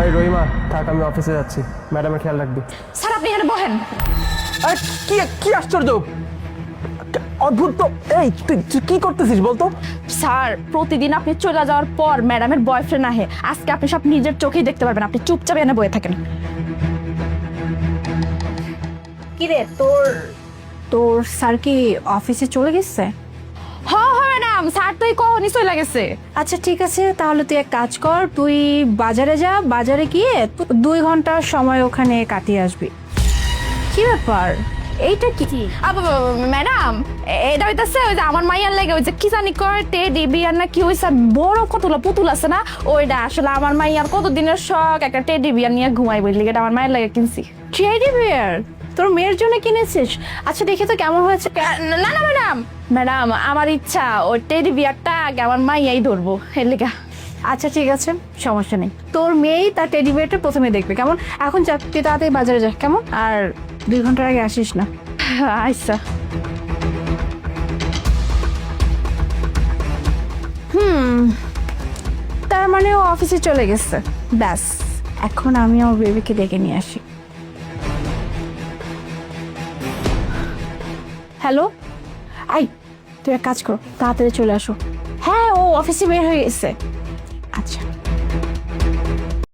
ওই রহিমা থাক, আমি অফিসে যাচ্ছি, ম্যাডামের খেয়াল রাখবি। স্যার আপনি এখানে বহেন। আরে কি কি আশ্চর্য, অদ্ভুত তো। এই তুই তুই কি করতেছিস বলতো? স্যার প্রতিদিন আপনি চলে যাওয়ার পর ম্যাডামের বয়ফ্রেন্ড আহে, আজকে আপনি সব নিজের চোখেই দেখতে পারবেন। আপনি চুপচাপ এনে বয়ে থাকেন। কিরে তোর তোর স্যার কি অফিসে চলে গেছে? হ্যাঁ ম্যাডাম, স্যার তো এই কখনই চলে গেছে। আচ্ছা ঠিক আছে, তাহলে তুই এক কাজ কর, তুই বাজারে যা, বাজারে গিয়ে 2 ঘন্টার সময় ওখানে কাটিয়ে আসবি। কি ব্যাপার, এইটা কি? ম্যাডাম এটা হইতাছে ওই যে আমার মাইয়ার লাগে ওই যে কি জানি কয় টেডি বিয়ার না কি হইছে, বড় কতগুলো পুতুল আছে না, ওইটা আসলে আমার মাইয়ার কতদিনের শখ, একটা টেডি বিয়ার নিয়ে ঘুমাই বললি, এটা আমার মায়ের লাগে কিনছি। টেডি বিয়ার তোর মেয়ের জন্য কিনেছিস? আচ্ছা দেখি তো কেমন হয়েছে। না না ম্যাডাম, ম্যাডাম আমার ইচ্ছা ওই টেডি বিয়ারটা আগে আমার মাইয়াই ধরবো, এর লেগা। আচ্ছা ঠিক আছে, সমস্যা নেই, তোর মেয়েই তার টেডি বিয়ারটা প্রথমে দেখবে, কেমন? এখন যা, তুই তাড়াতাড়ি বাজারে যা, কেমন? আর 2 ঘন্টার আগে আসিস না। আচ্ছা। তার মানে ও অফিসে চলে গেছে, ব্যাস এখন আমি আমার বেবিকে ডেকে নিয়ে আসি। হ্যালো, আই তুই এক কাজ করো, তাড়াতাড়ি চলে আসো। হ্যাঁ ও অফিসে বের হয়ে গেছে। আচ্ছা